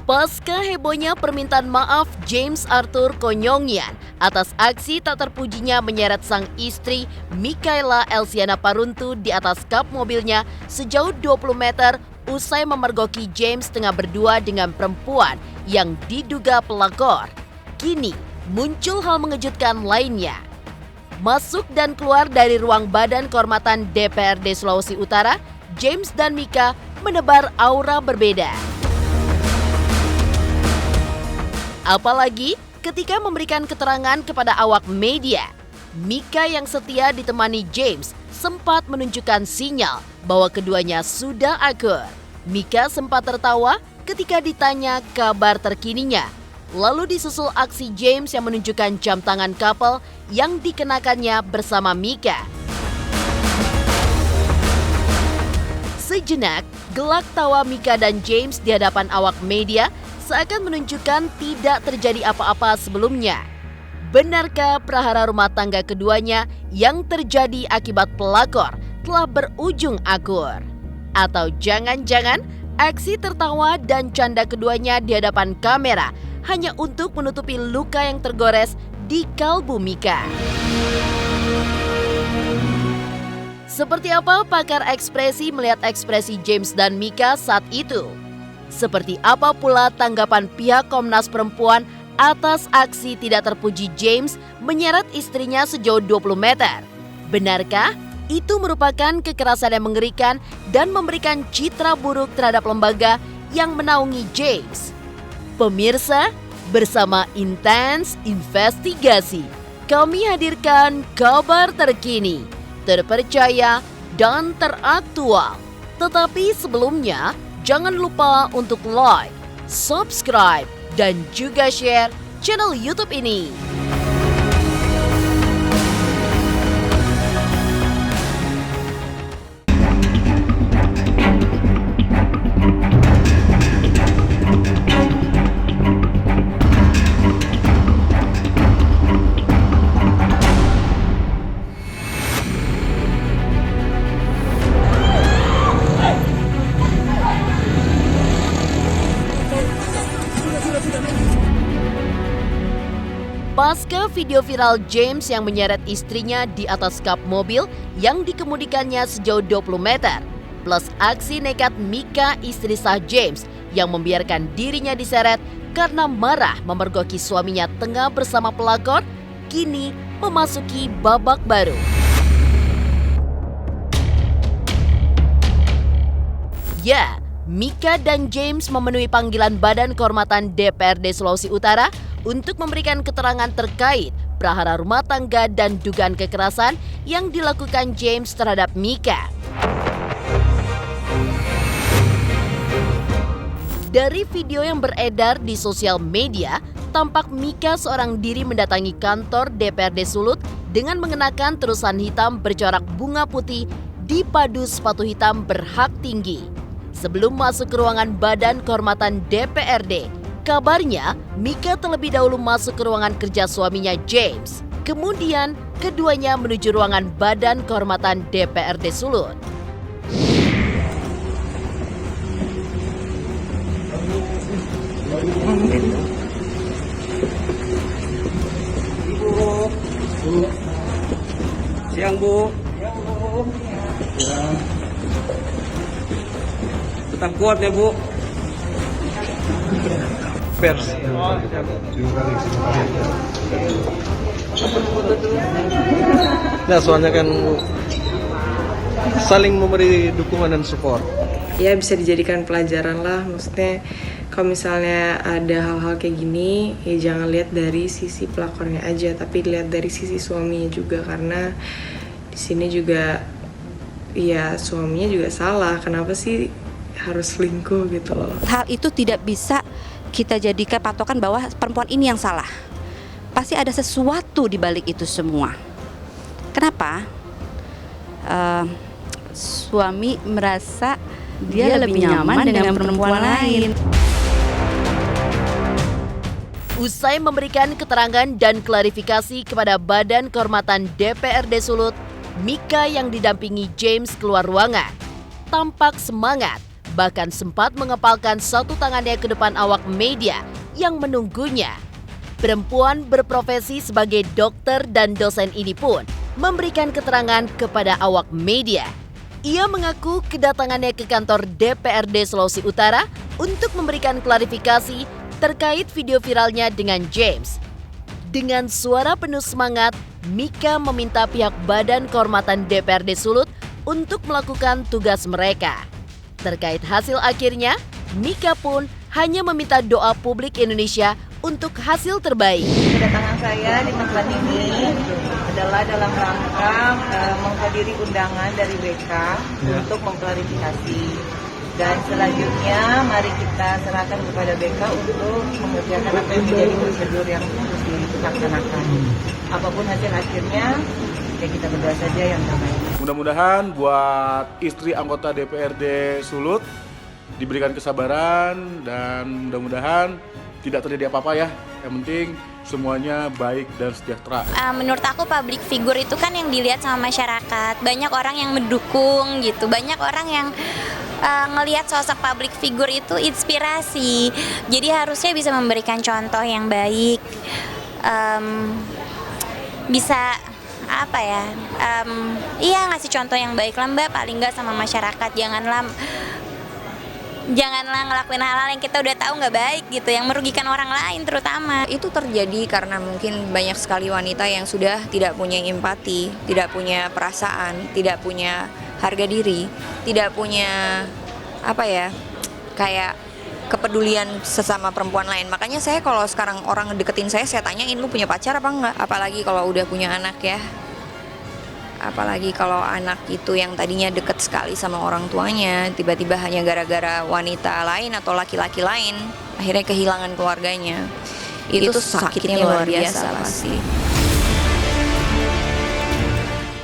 Pasca hebohnya permintaan maaf James Arthur Konyongyan atas aksi tak terpujinya menyeret sang istri Mikaela Elsiana Paruntu di atas kap mobilnya sejauh 20 meter usai memergoki James tengah berdua dengan perempuan yang diduga pelakor. Kini muncul hal mengejutkan lainnya. Masuk dan keluar dari ruang Badan Kehormatan DPRD Sulawesi Utara, James dan Mika menebar aura berbeda. Apalagi ketika memberikan keterangan kepada awak media, Mika yang setia ditemani James sempat menunjukkan sinyal bahwa keduanya sudah akur. Mika sempat tertawa ketika ditanya kabar terkininya. Lalu disusul aksi James yang menunjukkan jam tangan couple yang dikenakannya bersama Mika. Sejenak, gelak tawa Mika dan James di hadapan awak media seakan menunjukkan tidak terjadi apa-apa sebelumnya. Benarkah prahara rumah tangga keduanya yang terjadi akibat pelakor telah berujung akur? Atau jangan-jangan aksi tertawa dan canda keduanya di hadapan kamera hanya untuk menutupi luka yang tergores di kalbu Mika? Seperti apa pakar ekspresi melihat ekspresi James dan Mika saat itu? Seperti apa pula tanggapan pihak Komnas Perempuan atas aksi tidak terpuji James menyeret istrinya sejauh 20 meter? Benarkah itu merupakan kekerasan yang mengerikan dan memberikan citra buruk terhadap lembaga yang menaungi James? Pemirsa, bersama Intens Investigasi, kami hadirkan kabar terkini, terpercaya, dan teraktual. Tetapi sebelumnya, jangan lupa untuk like, subscribe, dan juga share channel YouTube ini. Pasca video viral James yang menyeret istrinya di atas kap mobil yang dikemudikannya sejauh 20 meter, plus aksi nekat Mika istri sah James yang membiarkan dirinya diseret karena marah memergoki suaminya tengah bersama pelakor, kini memasuki babak baru. Ya, Mika dan James memenuhi panggilan Badan Kehormatan DPRD Sulawesi Utara untuk memberikan keterangan terkait prahara rumah tangga dan dugaan kekerasan yang dilakukan James terhadap Mika. Dari video yang beredar di sosial media, tampak Mika seorang diri mendatangi kantor DPRD Sulut dengan mengenakan terusan hitam bercorak bunga putih dipadu sepatu hitam berhak tinggi. Sebelum masuk ke ruangan Badan Kehormatan DPRD, kabarnya Mika terlebih dahulu masuk ke ruangan kerja suaminya James. Kemudian keduanya menuju ruangan Badan Kehormatan DPRD Sulut. Siang Bu. Ya. Tetap kuat ya Bu. Pers. Nah, soalnya kan saling memberi dukungan dan support. Ya bisa dijadikan pelajaran lah, maksudnya kalau misalnya ada hal-hal kayak gini ya jangan lihat dari sisi pelakornya aja, tapi lihat dari sisi suaminya juga, karena di sini juga ya suaminya juga salah. Kenapa sih harus selingkuh gitu loh? Hal itu tidak bisa kita jadikan patokan bahwa perempuan ini yang salah. Pasti ada sesuatu di balik itu semua. Kenapa? Suami merasa dia lebih nyaman dengan perempuan lain. Usai memberikan keterangan dan klarifikasi kepada Badan Kehormatan DPRD Sulut, Mika yang didampingi James keluar ruangan. Tampak semangat bahkan sempat mengepalkan satu tangannya ke depan awak media yang menunggunya. Perempuan berprofesi sebagai dokter dan dosen ini pun memberikan keterangan kepada awak media. Ia mengaku kedatangannya ke kantor DPRD Sulawesi Utara untuk memberikan klarifikasi terkait video viralnya dengan James. Dengan suara penuh semangat, Mika meminta pihak Badan Kehormatan DPRD Sulut untuk melakukan tugas mereka. Terkait hasil akhirnya, Mika pun hanya meminta doa publik Indonesia untuk hasil terbaik. Kedatangan saya di tempat ini adalah dalam rangka menghadiri undangan dari BK untuk mengklarifikasi. Dan selanjutnya mari kita serahkan kepada BK untuk mengerjakan apa yang menjadi prosedur yang harus dilaksanakan. Apapun hasil akhirnya, ya kita berdoa saja yang terbaik. Mudah-mudahan buat istri anggota DPRD Sulut diberikan kesabaran dan mudah-mudahan tidak terjadi apa-apa ya. Yang penting semuanya baik dan sejahtera. Menurut aku public figure itu kan yang dilihat sama masyarakat. Banyak orang yang mendukung gitu. Banyak orang yang ngelihat sosok public figure itu inspirasi. Jadi harusnya bisa memberikan contoh yang baik. Bisa apa ya? Iya ngasih contoh yang baik lah Mbak. Paling nggak sama masyarakat. Janganlah ngelakuin hal-hal yang kita udah tahu nggak baik gitu, yang merugikan orang lain terutama. Itu terjadi karena mungkin banyak sekali wanita yang sudah tidak punya empati, tidak punya perasaan, tidak punya harga diri, tidak punya kayak kepedulian sesama perempuan lain. Makanya saya kalau sekarang orang deketin saya tanyain, lu punya pacar apa enggak? Apalagi kalau udah punya anak ya. Apalagi kalau anak itu yang tadinya deket sekali sama orang tuanya, tiba-tiba hanya gara-gara wanita lain atau laki-laki lain, akhirnya kehilangan keluarganya. Itu sakitnya luar biasa pasti.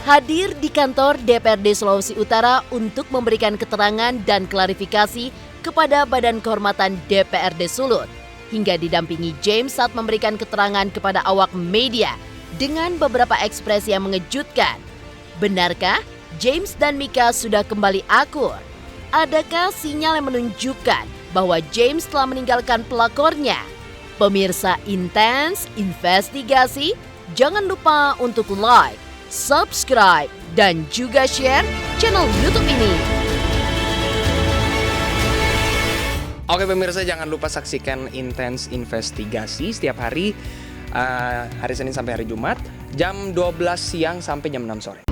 Hadir di kantor DPRD Sulawesi Utara untuk memberikan keterangan dan klarifikasi kepada Badan Kehormatan DPRD Sulut, hingga didampingi James saat memberikan keterangan kepada awak media dengan beberapa ekspresi yang mengejutkan. Benarkah James dan Mika sudah kembali akur? Adakah sinyal yang menunjukkan bahwa James telah meninggalkan pelakornya? Pemirsa Intens Investigasi, jangan lupa untuk like, subscribe, dan juga share channel YouTube ini. Oke pemirsa, jangan lupa saksikan Intens Investigasi setiap hari, hari Senin sampai hari Jumat, jam 12 siang sampai jam 6 sore.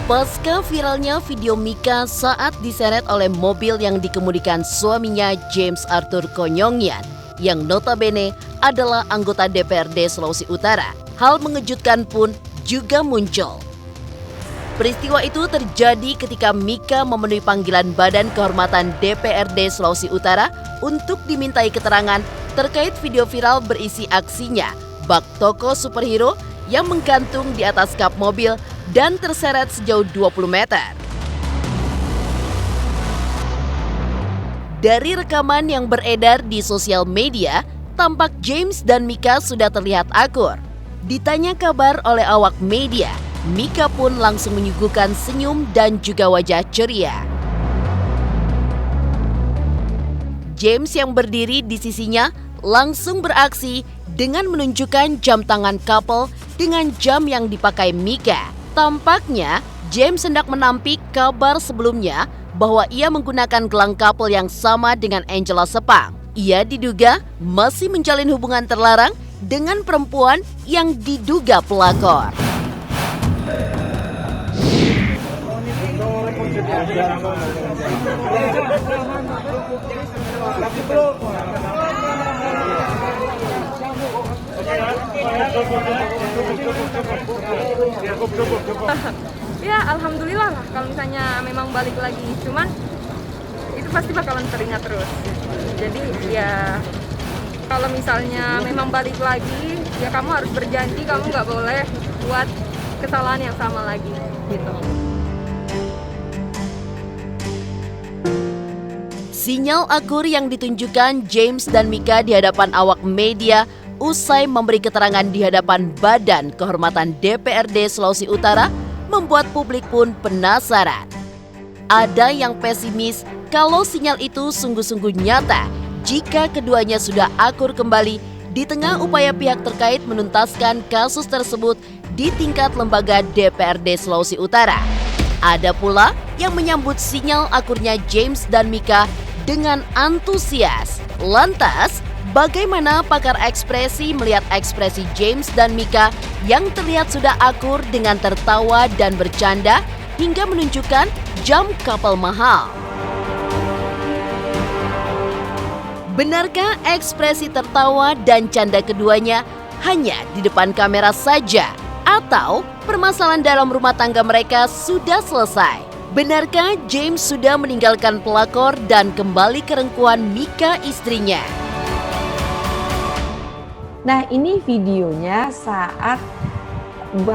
Pasca viralnya video Mika saat diseret oleh mobil yang dikemudikan suaminya James Arthur Konyongian, yang notabene adalah anggota DPRD Sulawesi Utara, hal mengejutkan pun juga muncul. Peristiwa itu terjadi ketika Mika memenuhi panggilan Badan Kehormatan DPRD Sulawesi Utara untuk dimintai keterangan terkait video viral berisi aksinya bak toko superhero yang menggantung di atas kap mobil dan terseret sejauh 20 meter. Dari rekaman yang beredar di sosial media, tampak James dan Mika sudah terlihat akur. Ditanya kabar oleh awak media, Mika pun langsung menyuguhkan senyum dan juga wajah ceria. James yang berdiri di sisinya langsung beraksi dengan menunjukkan jam tangan couple dengan jam yang dipakai Mika. Tampaknya James hendak menampik kabar sebelumnya bahwa ia menggunakan gelang couple yang sama dengan Angela Sepang. Ia diduga masih menjalin hubungan terlarang dengan perempuan yang diduga pelakor. Ya alhamdulillah lah kalau misalnya memang balik lagi, cuman itu pasti bakalan teringat terus. Jadi ya kalau misalnya memang balik lagi, ya kamu harus berjanji kamu nggak boleh buat kesalahan yang sama lagi gitu. Sinyal akur yang ditunjukkan James dan Mika di hadapan awak media usai memberi keterangan di hadapan Badan Kehormatan DPRD Sulawesi Utara membuat publik pun penasaran. Ada yang pesimis kalau sinyal itu sungguh-sungguh nyata jika keduanya sudah akur kembali di tengah upaya pihak terkait menuntaskan kasus tersebut di tingkat lembaga DPRD Sulawesi Utara. Ada pula yang menyambut sinyal akurnya James dan Mika dengan antusias. Lantas, bagaimana pakar ekspresi melihat ekspresi James dan Mika yang terlihat sudah akur dengan tertawa dan bercanda hingga menunjukkan jam couple mahal? Benarkah ekspresi tertawa dan canda keduanya hanya di depan kamera saja? Atau permasalahan dalam rumah tangga mereka sudah selesai? Benarkah James sudah meninggalkan pelakor dan kembali ke rengkuhan Mika istrinya? Nah, ini videonya saat Bu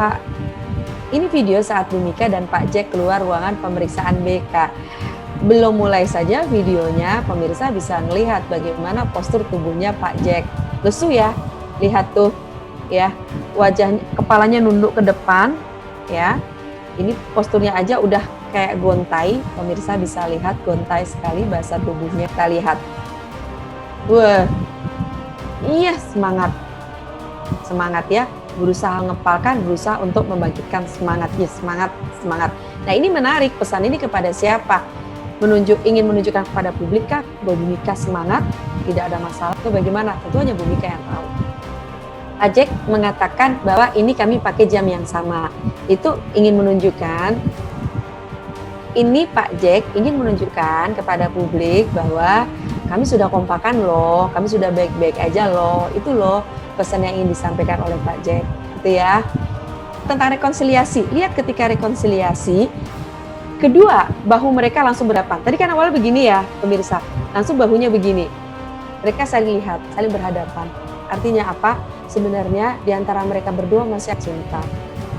Mika dan Pak Jack keluar ruangan pemeriksaan BK. Belum mulai saja videonya, pemirsa bisa melihat bagaimana postur tubuhnya Pak Jack. Lesu ya, lihat tuh ya, wajahnya, kepalanya nunduk ke depan ya. Ini posturnya aja udah kayak gontai, pemirsa bisa lihat gontai sekali bahasa tubuhnya. Kita lihat. Wah, iya semangat ya, berusaha ngepalkan, berusaha untuk membangkitkan semangatnya, semangat. Nah ini menarik, pesan ini kepada siapa? Ingin menunjukkan kepada publik kah bahwa Bu Mika semangat, tidak ada masalah, itu bagaimana? Tentu hanya Bu Mika yang tahu. Pak Jack mengatakan bahwa ini kami pakai jam yang sama. Itu ingin menunjukkan, ini Pak Jack ingin menunjukkan kepada publik bahwa kami sudah kompakan loh, kami sudah baik-baik aja loh. Itu loh pesan yang ingin disampaikan oleh Pak Jack. Gitu ya. Tentang rekonsiliasi, lihat ketika rekonsiliasi, kedua bahu mereka langsung berhadapan. Tadi kan awalnya begini ya pemirsa, langsung bahunya begini. Mereka saling lihat, saling berhadapan. Artinya apa? Sebenarnya di antara mereka berdua masih ada cinta,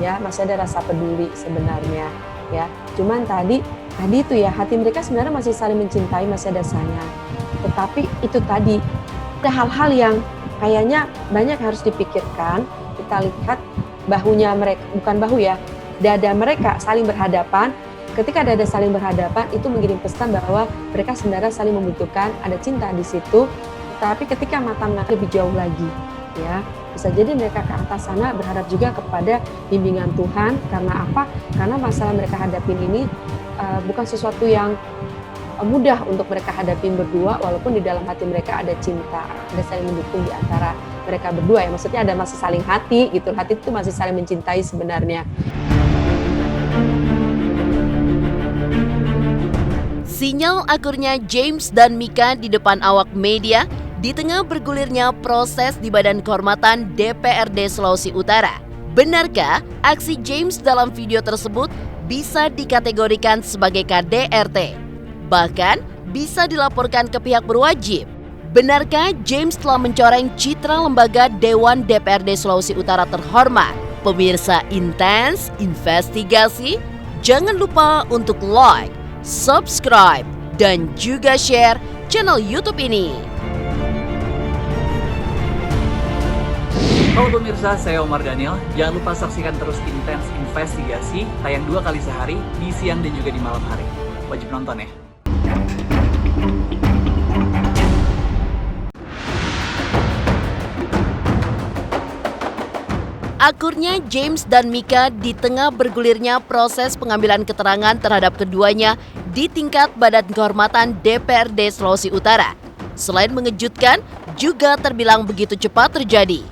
ya, masih ada rasa peduli sebenarnya, ya. Cuman tadi itu ya, hati mereka sebenarnya masih saling mencintai, masih ada sayang. Tetapi itu tadi ada hal-hal yang kayaknya banyak harus dipikirkan. Kita lihat bahunya mereka, bukan bahu ya, dada mereka saling berhadapan. Ketika dada saling berhadapan itu mengirim pesan bahwa mereka sebenarnya saling membutuhkan, ada cinta di situ. Tapi ketika mata menatap lebih jauh lagi, ya, bisa jadi mereka ke atas sana berharap juga kepada bimbingan Tuhan. Karena apa? Karena masalah mereka hadapin ini bukan sesuatu yang mudah untuk mereka hadapin berdua, walaupun di dalam hati mereka ada cinta, ada saling mendukung di antara mereka berdua ya. Maksudnya ada masih saling hati gitu, hati itu masih saling mencintai sebenarnya. Sinyal akurnya James dan Mika di depan awak media di tengah bergulirnya proses di Badan Kehormatan DPRD Sulawesi Utara. Benarkah aksi James dalam video tersebut bisa dikategorikan sebagai KDRT? Bahkan bisa dilaporkan ke pihak berwajib. Benarkah James telah mencoreng citra lembaga Dewan DPRD Sulawesi Utara terhormat? Pemirsa Intens Investigasi, jangan lupa untuk like, subscribe, dan juga share channel YouTube ini. Halo pemirsa, saya Omar Daniel. Jangan lupa saksikan terus Intens Investigasi, tayang 2 kali sehari, di siang dan juga di malam hari. Wajib nonton ya. Akurnya James dan Mika di tengah bergulirnya proses pengambilan keterangan terhadap keduanya di tingkat Badan Kehormatan DPRD Sulawesi Utara. Selain mengejutkan, juga terbilang begitu cepat terjadi.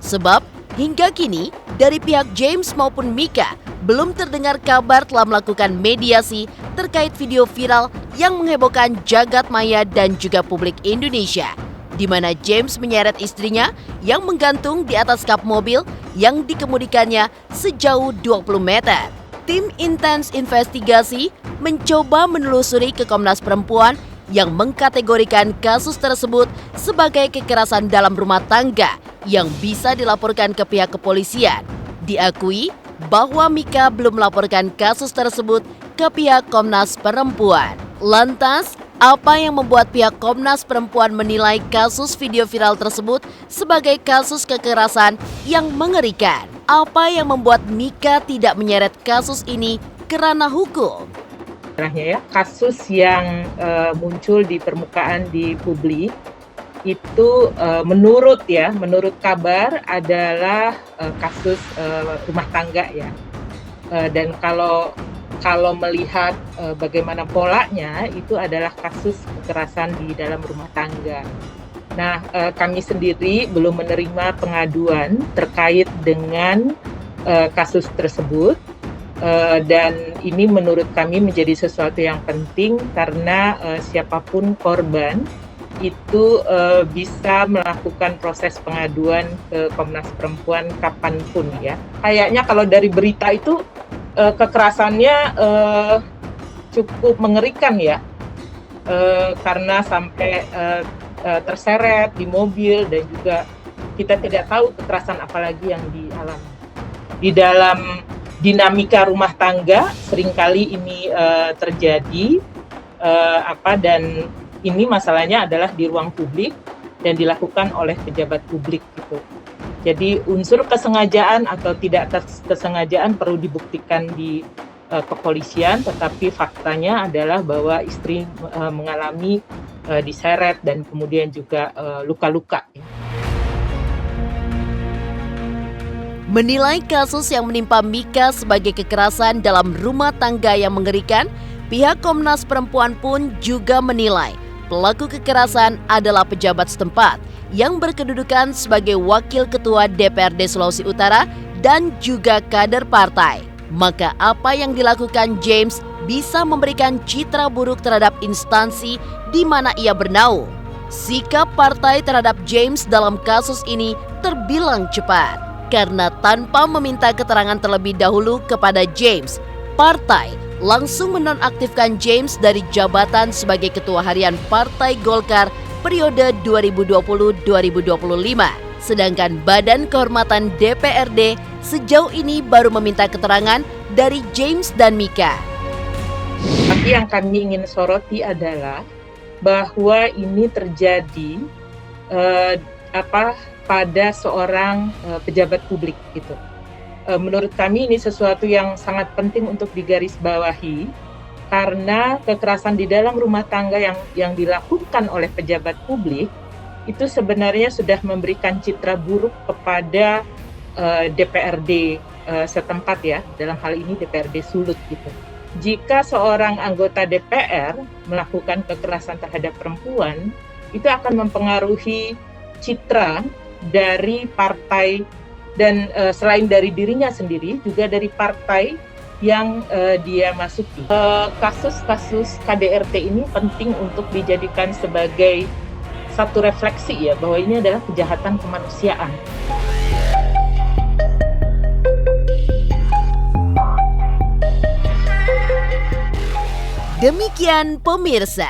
Sebab hingga kini dari pihak James maupun Mika belum terdengar kabar telah melakukan mediasi terkait video viral yang menghebohkan jagat maya dan juga publik Indonesia, di mana James menyeret istrinya yang menggantung di atas kap mobil yang dikemudikannya sejauh 20 meter. Tim Intens Investigasi mencoba menelusuri ke Komnas Perempuan yang mengkategorikan kasus tersebut sebagai kekerasan dalam rumah tangga yang bisa dilaporkan ke pihak kepolisian. Diakui bahwa Mika belum melaporkan kasus tersebut ke pihak Komnas Perempuan. Lantas, apa yang membuat pihak Komnas Perempuan menilai kasus video viral tersebut sebagai kasus kekerasan yang mengerikan? Apa yang membuat Mika tidak menyeret kasus ini ke ranah hukum? Ya, kasus yang muncul di permukaan di publik itu menurut kabar adalah kasus rumah tangga ya. Dan kalau melihat bagaimana polanya, itu adalah kasus kekerasan di dalam rumah tangga. Nah, kami sendiri belum menerima pengaduan terkait dengan kasus tersebut. Dan ini menurut kami menjadi sesuatu yang penting karena siapapun korban itu bisa melakukan proses pengaduan ke Komnas Perempuan kapanpun ya. Kayaknya kalau dari berita itu kekerasannya cukup mengerikan ya, karena sampai terseret di mobil dan juga kita tidak tahu kekerasan apalagi yang dialami. Di dalam dinamika rumah tangga seringkali ini terjadi dan ini masalahnya adalah di ruang publik dan dilakukan oleh pejabat publik gitu. Jadi unsur kesengajaan atau tidak kesengajaan perlu dibuktikan di kepolisian, tetapi faktanya adalah bahwa istri mengalami diseret dan kemudian juga luka-luka. Menilai kasus yang menimpa Mika sebagai kekerasan dalam rumah tangga yang mengerikan, pihak Komnas Perempuan pun juga menilai pelaku kekerasan adalah pejabat setempat yang berkedudukan sebagai Wakil Ketua DPRD Sulawesi Utara dan juga kader partai. Maka apa yang dilakukan James bisa memberikan citra buruk terhadap instansi di mana ia bernaung. Sikap partai terhadap James dalam kasus ini terbilang cepat. Karena tanpa meminta keterangan terlebih dahulu kepada James, partai langsung menonaktifkan James dari jabatan sebagai Ketua Harian Partai Golkar periode 2020-2025. Sedangkan Badan Kehormatan DPRD sejauh ini baru meminta keterangan dari James dan Mika. Tapi yang kami ingin soroti adalah bahwa ini terjadi pada seorang pejabat publik gitu. Menurut kami ini sesuatu yang sangat penting untuk digarisbawahi karena kekerasan di dalam rumah tangga yang dilakukan oleh pejabat publik itu sebenarnya sudah memberikan citra buruk kepada DPRD setempat ya, dalam hal ini DPRD Sulut gitu. Jika seorang anggota DPR melakukan kekerasan terhadap perempuan, itu akan mempengaruhi citra dari partai dan selain dari dirinya sendiri juga dari partai yang dia masuki. Kasus-kasus KDRT ini penting untuk dijadikan sebagai satu refleksi ya bahwa ini adalah kejahatan kemanusiaan. Demikian pemirsa,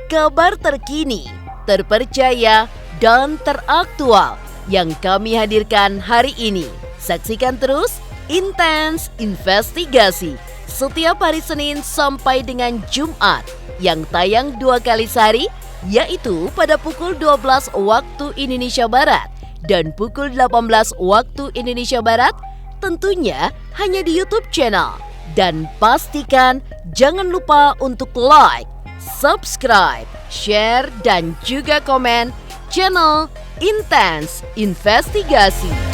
kabar terkini, terpercaya dan teraktual yang kami hadirkan hari ini. Saksikan terus Intens Investigasi setiap hari Senin sampai dengan Jumat yang tayang 2 kali sehari, yaitu pada pukul 12 waktu Indonesia Barat dan pukul 18 waktu Indonesia Barat, tentunya hanya di YouTube channel. Dan pastikan jangan lupa untuk like, subscribe, share, dan juga komen channel Intens Investigasi.